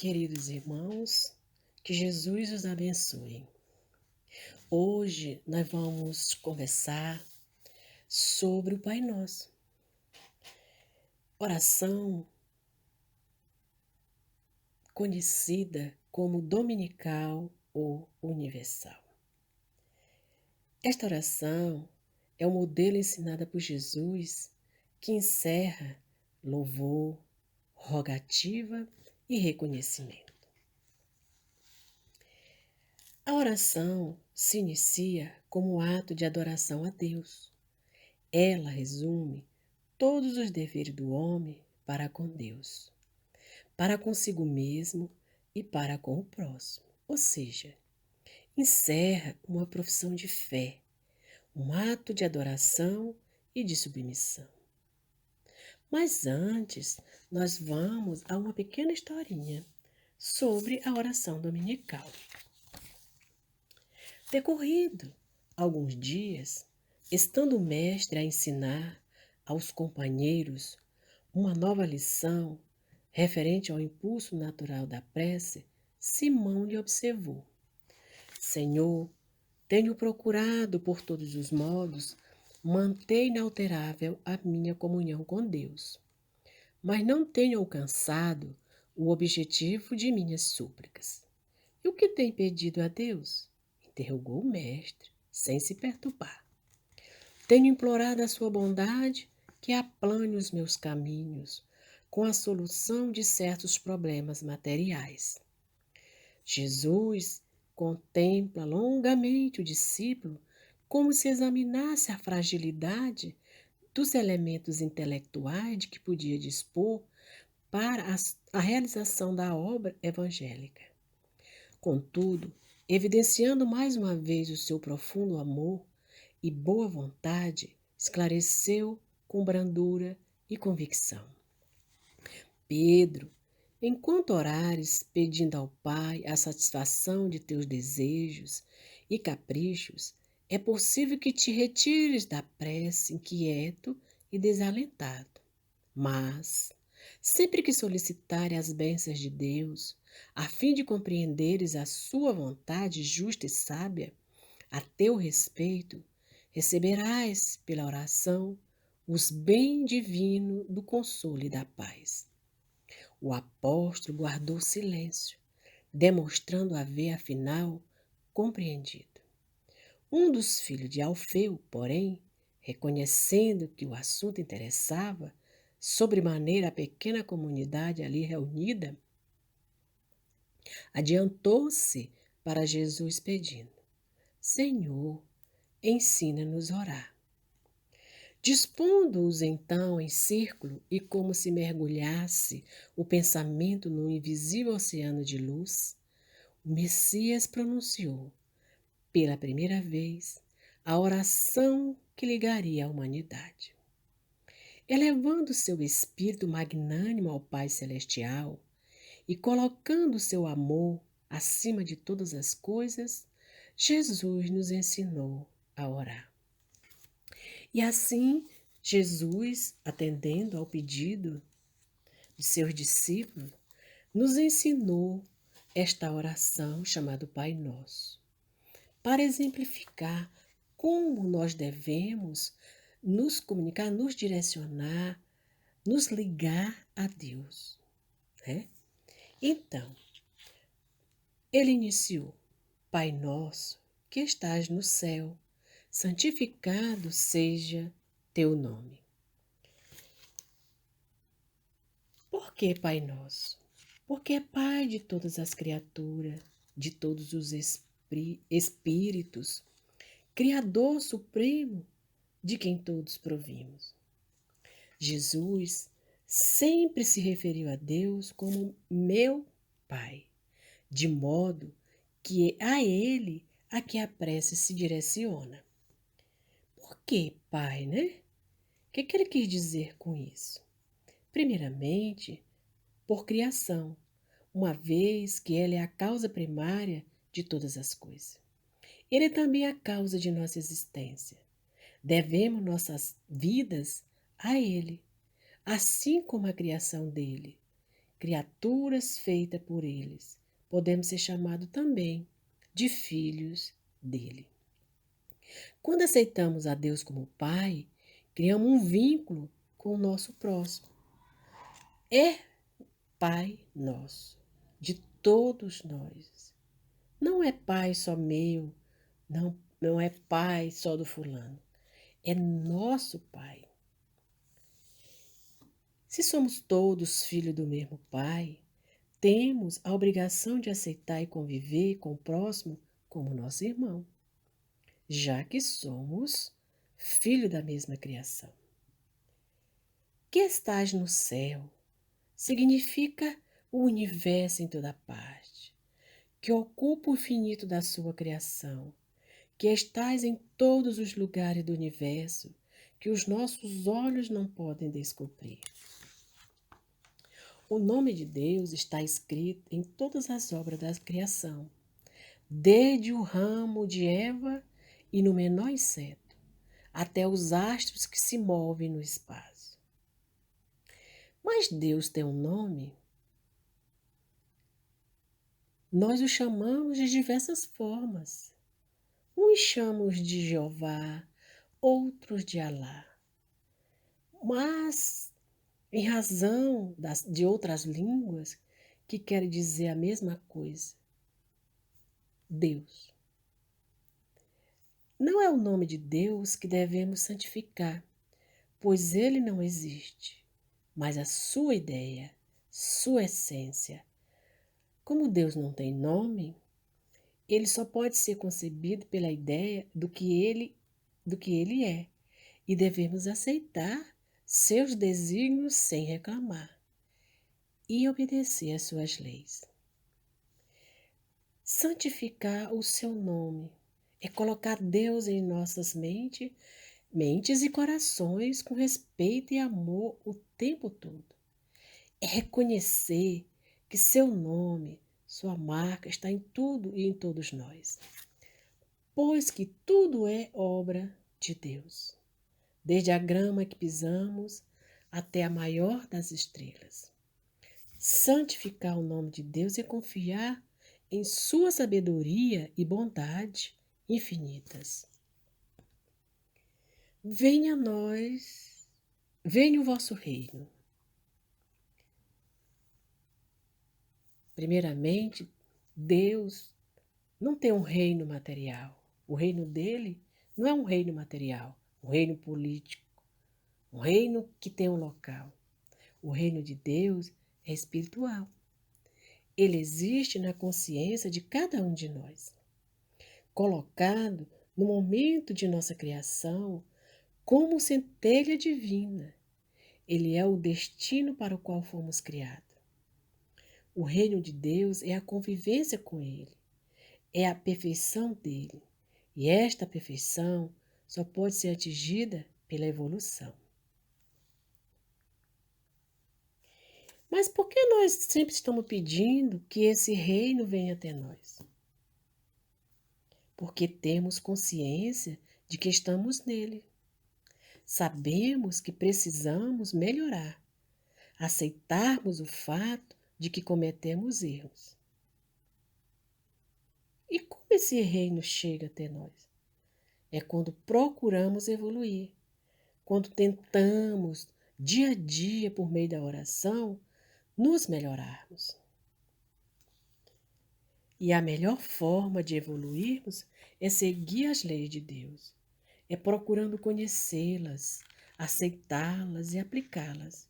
queridos irmãos, que Jesus os abençoe. Hoje nós vamos conversar sobre o Pai Nosso. Oração conhecida como dominical ou universal. Esta oração é o modelo ensinado por Jesus que encerra louvor, rogativa e reconhecimento. A oração se inicia como um ato de adoração a Deus. Ela resume todos os deveres do homem para com Deus, para consigo mesmo e para com o próximo. Ou seja, encerra uma profissão de fé, um ato de adoração e de submissão. Mas antes, nós vamos a uma pequena historinha sobre a oração dominical. Decorrido alguns dias, estando o mestre a ensinar aos companheiros uma nova lição referente ao impulso natural da prece, Simão lhe observou: Senhor, tenho procurado por todos os modos manter inalterável a minha comunhão com Deus, mas não tenho alcançado o objetivo de minhas súplicas. E o que tem pedido a Deus? Interrogou o mestre, sem se perturbar. Tenho implorado a sua bondade que aplane os meus caminhos com a solução de certos problemas materiais. Jesus contempla longamente o discípulo como se examinasse a fragilidade dos elementos intelectuais de que podia dispor para a realização da obra evangélica. Contudo, evidenciando mais uma vez o seu profundo amor e boa vontade, esclareceu com brandura e convicção: Pedro, enquanto orares pedindo ao Pai a satisfação de teus desejos e caprichos, é possível que te retires da prece inquieto e desalentado. Mas, sempre que solicitares as bênçãos de Deus, a fim de compreenderes a sua vontade justa e sábia, a teu respeito, receberás pela oração os bens divinos do consolo e da paz. O apóstolo guardou silêncio, demonstrando haver, afinal, compreendido. Um dos filhos de Alfeu, porém, reconhecendo que o assunto interessava sobremaneira a pequena comunidade ali reunida, adiantou-se para Jesus pedindo: Senhor, ensina-nos a orar. Dispondo-os então em círculo e como se mergulhasse o pensamento num invisível oceano de luz, o Messias pronunciou, pela primeira vez, a oração que ligaria a humanidade. Elevando seu espírito magnânimo ao Pai Celestial e colocando seu amor acima de todas as coisas, Jesus nos ensinou a orar. E assim, Jesus, atendendo ao pedido de seus discípulos, nos ensinou esta oração chamada Pai Nosso, para exemplificar como nós devemos nos comunicar, nos direcionar, nos ligar a Deus, né? Então, ele iniciou: Pai Nosso, que estás no céu, santificado seja teu nome. Por que Pai Nosso? Porque é Pai de todas as criaturas, de todos os espíritos, Criador supremo de quem todos provimos. Jesus sempre se referiu a Deus como meu Pai, de modo que é a Ele a que a prece se direciona. Por que Pai, né? O que ele quis dizer com isso? Primeiramente, por criação, uma vez que Ele é a causa primária de todas as coisas. Ele é também a causa de nossa existência. Devemos nossas vidas a Ele, assim como a criação dele, criaturas feitas por eles, podemos ser chamados também de filhos dele. Quando aceitamos a Deus como Pai, criamos um vínculo com o nosso próximo. É Pai nosso, de todos nós. Não é Pai só meu, não é Pai só do fulano. É nosso Pai. Se somos todos filhos do mesmo Pai, temos a obrigação de aceitar e conviver com o próximo como nosso irmão, já que somos filhos da mesma criação. Que estás no céu significa o universo em toda parte, que ocupa o infinito da sua criação, que estás em todos os lugares do universo, que os nossos olhos não podem descobrir. O nome de Deus está escrito em todas as obras da criação, desde o ramo de Eva e no menor inseto, até os astros que se movem no espaço. Mas Deus tem um nome? Nós o chamamos de diversas formas. Uns chamamos de Jeová, outros de Alá. Mas, em razão de outras línguas que querem dizer a mesma coisa, Deus. Não é o nome de Deus que devemos santificar, pois ele não existe, mas a sua ideia, sua essência. Como Deus não tem nome, ele só pode ser concebido pela ideia do que ele é, e devemos aceitar seus desígnios sem reclamar e obedecer às suas leis. Santificar o seu nome é colocar Deus em nossas mentes e corações com respeito e amor o tempo todo. É reconhecer que seu nome, sua marca está em tudo e em todos nós, pois que tudo é obra de Deus, desde a grama que pisamos até a maior das estrelas. Santificar o nome de Deus é confiar em sua sabedoria e bondade infinitas. Venha a nós, venha o vosso reino. Primeiramente, Deus não tem um reino material. O reino dele não é um reino material, um reino político, um reino que tem um local. O reino de Deus é espiritual. Ele existe na consciência de cada um de nós, colocado no momento de nossa criação como centelha divina. Ele é o destino para o qual fomos criados. O reino de Deus é a convivência com ele, é a perfeição dele. E esta perfeição só pode ser atingida pela evolução. Mas por que nós sempre estamos pedindo que esse reino venha até nós? Porque temos consciência de que estamos nele. Sabemos que precisamos melhorar, aceitarmos o fato de que cometemos erros. E como esse reino chega até nós? É quando procuramos evoluir, quando tentamos, dia a dia, por meio da oração, nos melhorarmos. E a melhor forma de evoluirmos é seguir as leis de Deus, é procurando conhecê-las, aceitá-las e aplicá-las.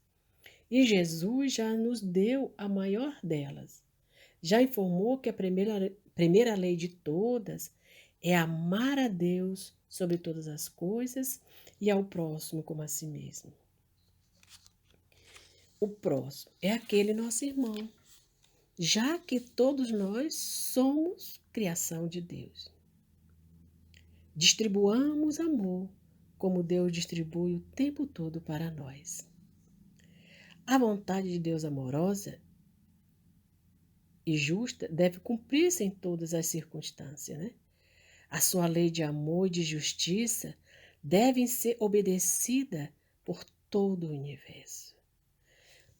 E Jesus já nos deu a maior delas. Já informou que a primeira lei de todas é amar a Deus sobre todas as coisas e ao próximo como a si mesmo. O próximo é aquele nosso irmão, já que todos nós somos criação de Deus. Distribuamos amor, como Deus distribui o tempo todo para nós. A vontade de Deus amorosa e justa deve cumprir-se em todas as circunstâncias, né? A sua lei de amor e de justiça devem ser obedecida por todo o universo.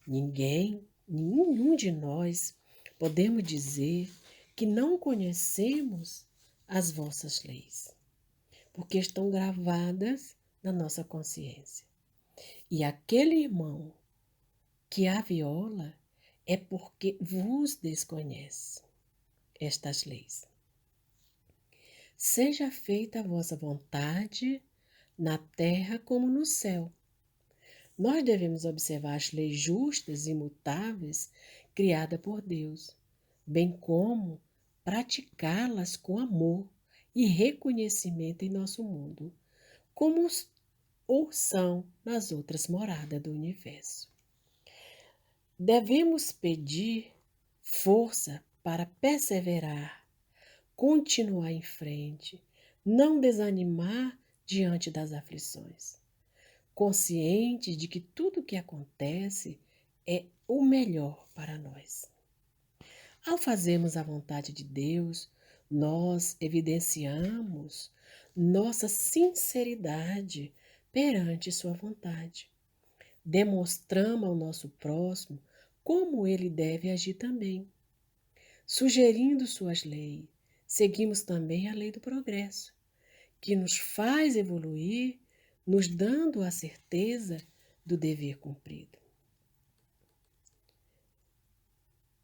Ninguém Nenhum de nós podemos dizer que não conhecemos as vossas leis, porque estão gravadas na nossa consciência. E aquele irmão que a viola é porque vos desconhece estas leis. Seja feita a vossa vontade, na terra como no céu. Nós devemos observar as leis justas e imutáveis criadas por Deus, bem como praticá-las com amor e reconhecimento em nosso mundo, como ou são nas outras moradas do universo. Devemos pedir força para perseverar, continuar em frente, não desanimar diante das aflições, consciente de que tudo o que acontece é o melhor para nós. Ao fazermos a vontade de Deus, nós evidenciamos nossa sinceridade perante sua vontade. Demonstramos ao nosso próximo como ele deve agir também. Sugerindo suas leis, seguimos também a lei do progresso, que nos faz evoluir, nos dando a certeza do dever cumprido.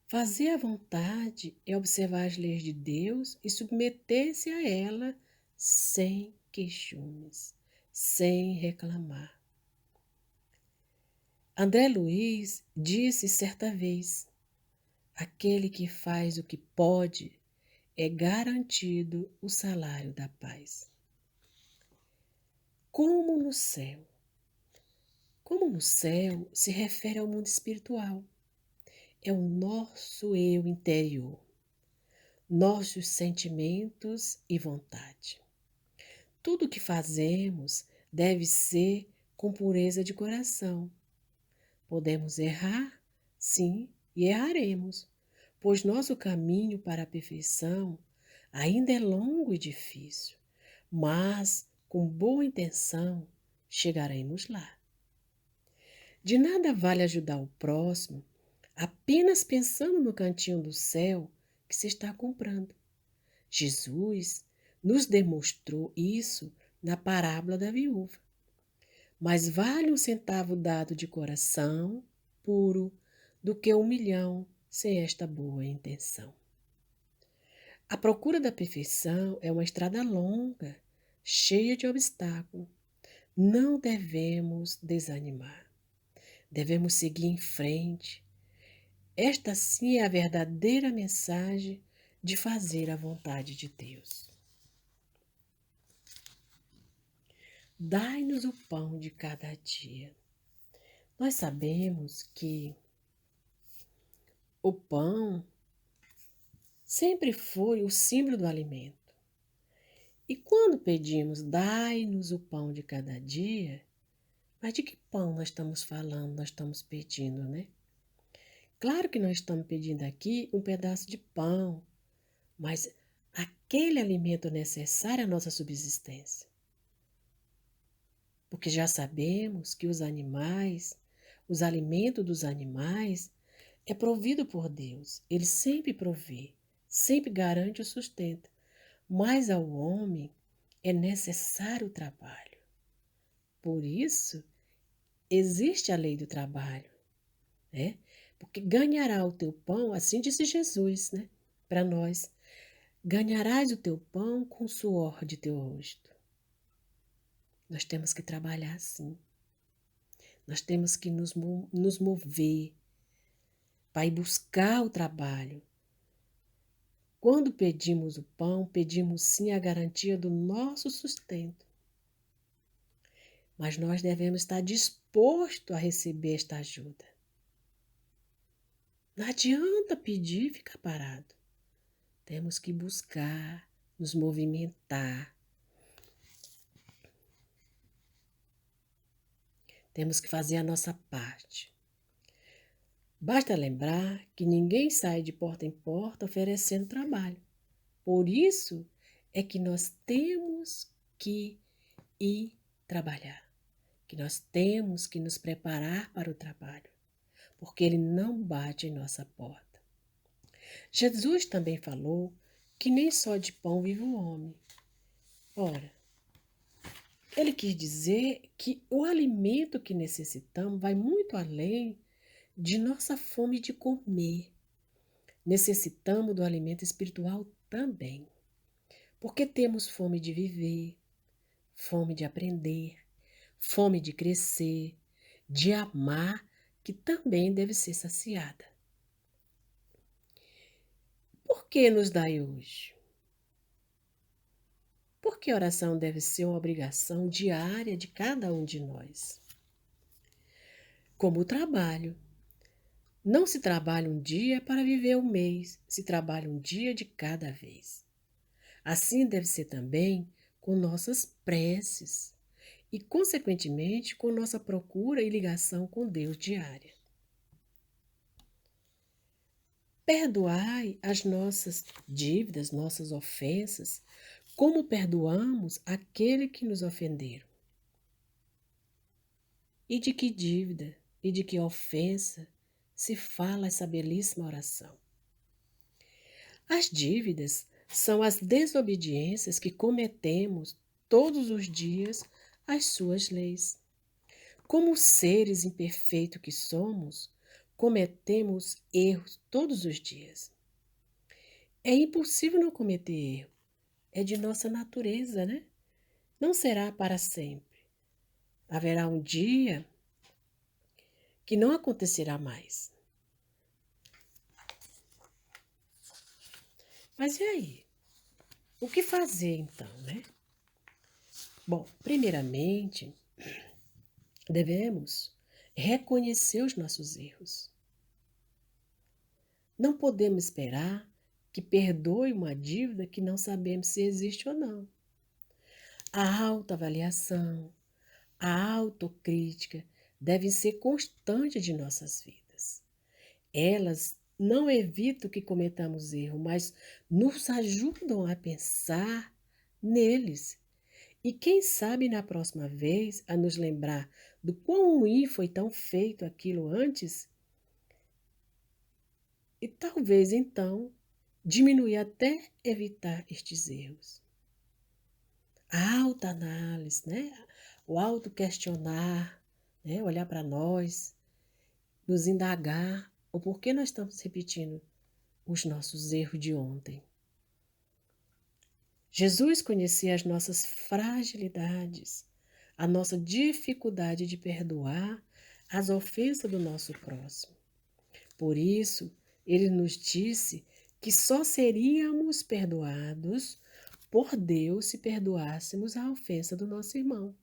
Fazer a vontade é observar as leis de Deus e submeter-se a ela sem queixumes, sem reclamar. André Luiz disse certa vez: aquele que faz o que pode é garantido o salário da paz. Como no céu. Como no céu se refere ao mundo espiritual. É o nosso eu interior, nossos sentimentos e vontade. Tudo o que fazemos deve ser com pureza de coração. Podemos errar, sim, e erraremos, pois nosso caminho para a perfeição ainda é longo e difícil, mas com boa intenção chegaremos lá. De nada vale ajudar o próximo apenas pensando no cantinho do céu que se está comprando. Jesus nos demonstrou isso na parábola da viúva. Mais vale um centavo dado de coração puro do que 1.000.000 sem esta boa intenção. A procura da perfeição é uma estrada longa, cheia de obstáculos. Não devemos desanimar. Devemos seguir em frente. Esta sim é a verdadeira mensagem de fazer a vontade de Deus. Dai-nos o pão de cada dia. Nós sabemos que o pão sempre foi o símbolo do alimento. E quando pedimos, dai-nos o pão de cada dia, mas de que pão nós estamos falando, nós estamos pedindo, né? Claro que nós estamos pedindo aqui um pedaço de pão, mas aquele alimento necessário à nossa subsistência. Porque já sabemos que os alimentos dos animais é provido por Deus. Ele sempre provê, sempre garante o sustento. Mas ao homem é necessário o trabalho. Por isso, existe a lei do trabalho, né? Porque ganhará o teu pão, assim disse Jesus, né? Para nós, ganharás o teu pão com o suor de teu rosto. Nós temos que trabalhar assim. Nós temos que nos mover para ir buscar o trabalho. Quando pedimos o pão, pedimos sim a garantia do nosso sustento. Mas nós devemos estar dispostos a receber esta ajuda. Não adianta pedir e ficar parado. Temos que buscar, nos movimentar. Temos que fazer a nossa parte. Basta lembrar que ninguém sai de porta em porta oferecendo trabalho. Por isso é que nós temos que ir trabalhar, que nós temos que nos preparar para o trabalho, porque ele não bate em nossa porta. Jesus também falou que nem só de pão vive o homem. Ora, ele quis dizer que o alimento que necessitamos vai muito além de nossa fome de comer. Necessitamos do alimento espiritual também, porque temos fome de viver, fome de aprender, fome de crescer, de amar, que também deve ser saciada. Por que nos dai hoje? Porque a oração deve ser uma obrigação diária de cada um de nós. Como o trabalho. Não se trabalha um dia para viver um mês, se trabalha um dia de cada vez. Assim deve ser também com nossas preces e, consequentemente, com nossa procura e ligação com Deus diária. Perdoai as nossas dívidas, nossas ofensas, como perdoamos aquele que nos ofenderam. E de que dívida e de que ofensa se fala essa belíssima oração? As dívidas são as desobediências que cometemos todos os dias às suas leis. Como seres imperfeitos que somos, cometemos erros todos os dias. É impossível não cometer erro. É de nossa natureza, né? Não será para sempre. Haverá um dia que não acontecerá mais. Mas e aí? O que fazer então, né? Bom, primeiramente, devemos reconhecer os nossos erros. Não podemos esperar que perdoe uma dívida que não sabemos se existe ou não. A autoavaliação, a autocrítica devem ser constantes de nossas vidas. Elas não evitam que cometamos erro, mas nos ajudam a pensar neles. E quem sabe na próxima vez a nos lembrar do quão ruim foi tão feito aquilo antes, e talvez então diminuir até evitar estes erros. A autoanálise, né? O autoquestionar, né? Olhar para nós, nos indagar o porquê nós estamos repetindo os nossos erros de ontem. Jesus conhecia as nossas fragilidades, a nossa dificuldade de perdoar as ofensas do nosso próximo. Por isso, ele nos disse que só seríamos perdoados por Deus se perdoássemos a ofensa do nosso irmão.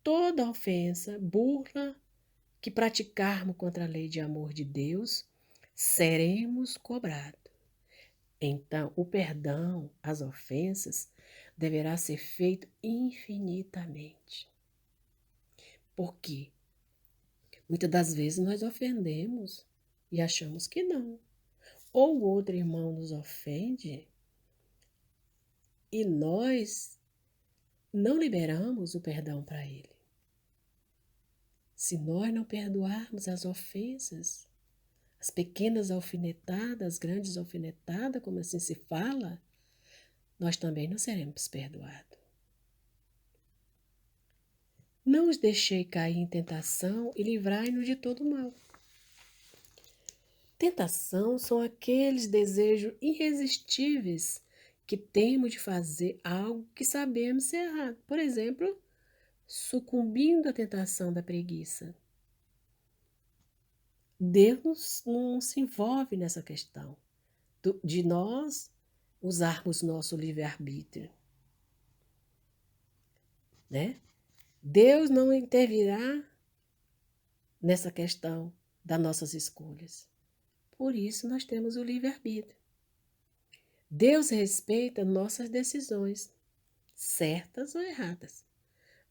Toda ofensa, burla que praticarmos contra a lei de amor de Deus, seremos cobrados. Então, o perdão às ofensas deverá ser feito infinitamente. Por quê? Muitas das vezes nós ofendemos e achamos que não. Ou o outro irmão nos ofende e nós não liberamos o perdão para ele. Se nós não perdoarmos as ofensas, as pequenas alfinetadas, as grandes alfinetadas, como assim se fala, nós também não seremos perdoados. Não os deixei cair em tentação e livrai-nos de todo mal. Tentação são aqueles desejos irresistíveis que temos de fazer algo que sabemos ser errado. Por exemplo, sucumbindo à tentação da preguiça. Deus não se envolve nessa questão de nós usarmos nosso livre-arbítrio, né? Deus não intervirá nessa questão das nossas escolhas. Por isso nós temos o livre-arbítrio. Deus respeita nossas decisões, certas ou erradas,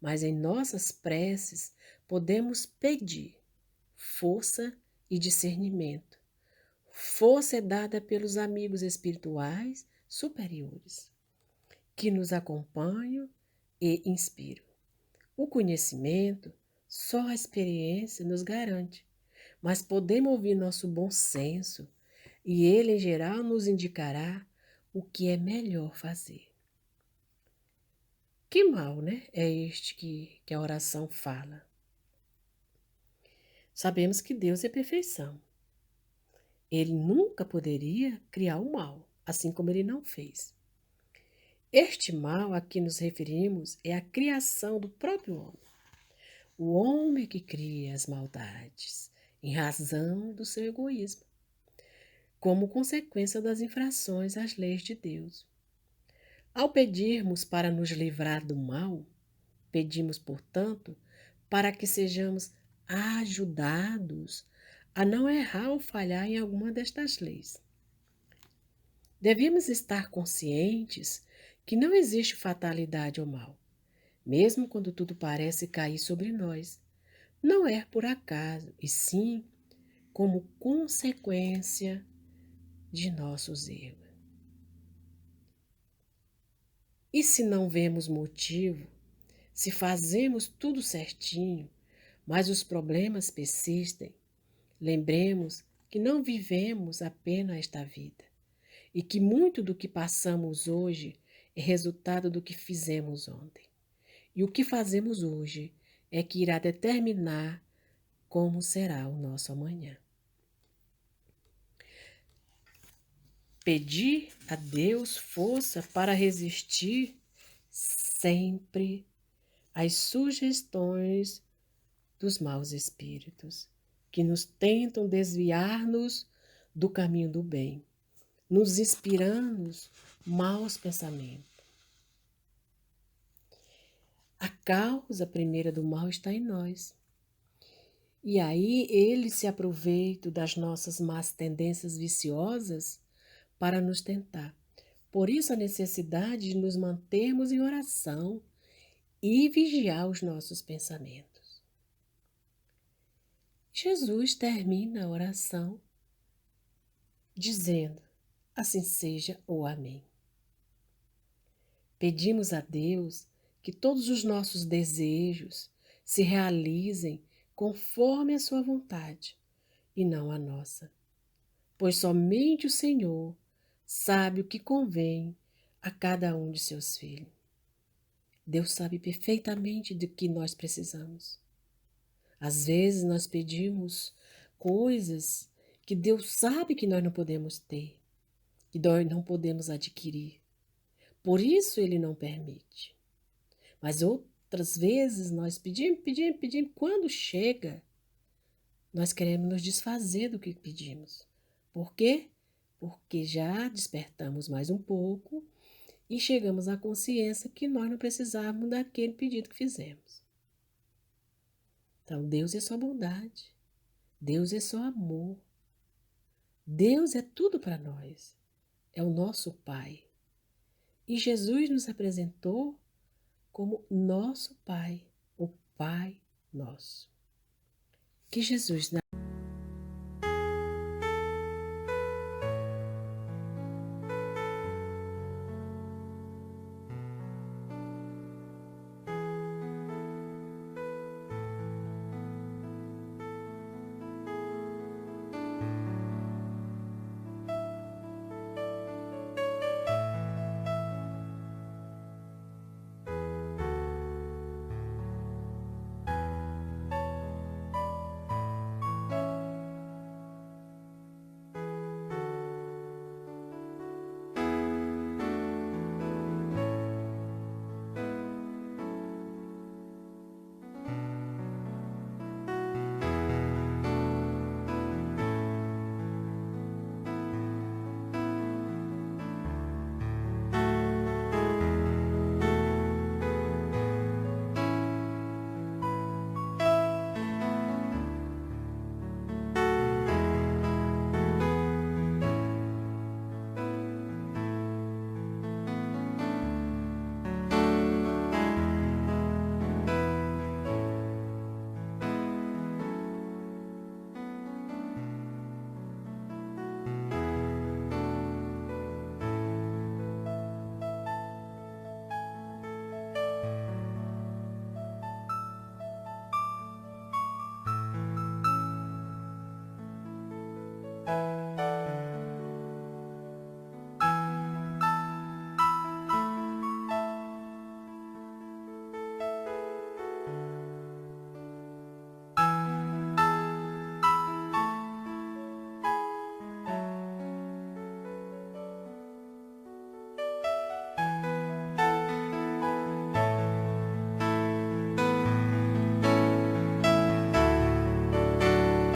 mas em nossas preces podemos pedir força e discernimento. Força é dada pelos amigos espirituais superiores, que nos acompanham e inspiram. O conhecimento, só a experiência nos garante, mas podemos ouvir nosso bom senso e ele, em geral, nos indicará o que é melhor fazer. Que mal, né? É este que a oração fala. Sabemos que Deus é perfeição. Ele nunca poderia criar o mal, assim como ele não fez. Este mal a que nos referimos é a criação do próprio homem. O homem que cria as maldades, em razão do seu egoísmo, como consequência das infrações às leis de Deus. Ao pedirmos para nos livrar do mal, pedimos, portanto, para que sejamos ajudados a não errar ou falhar em alguma destas leis. Devemos estar conscientes que não existe fatalidade ou mal, mesmo quando tudo parece cair sobre nós. Não é por acaso, e sim como consequência de nossos erros. E se não vemos motivo, se fazemos tudo certinho, mas os problemas persistem, lembremos que não vivemos apenas esta vida e que muito do que passamos hoje é resultado do que fizemos ontem. E o que fazemos hoje é que irá determinar como será o nosso amanhã. Pedir a Deus força para resistir sempre às sugestões dos maus espíritos, que nos tentam desviar-nos do caminho do bem, nos inspirando maus pensamentos. A causa primeira do mal está em nós. E aí ele se aproveita das nossas más tendências viciosas para nos tentar. Por isso a necessidade de nos mantermos em oração e vigiar os nossos pensamentos. Jesus termina a oração dizendo: assim seja ou amém. Pedimos a Deus que todos os nossos desejos se realizem conforme a sua vontade e não a nossa, pois somente o Senhor sabe o que convém a cada um de seus filhos. Deus sabe perfeitamente do que nós precisamos. Às vezes nós pedimos coisas que Deus sabe que nós não podemos ter, que nós não podemos adquirir. Por isso Ele não permite. Mas outras vezes nós pedimos. Quando chega, nós queremos nos desfazer do que pedimos. Por quê? Porque já despertamos mais um pouco e chegamos à consciência que nós não precisávamos daquele pedido que fizemos. Então, Deus é só bondade. Deus é só amor. Deus é tudo para nós. É o nosso Pai. E Jesus nos apresentou como nosso Pai, o Pai nosso. Que Jesus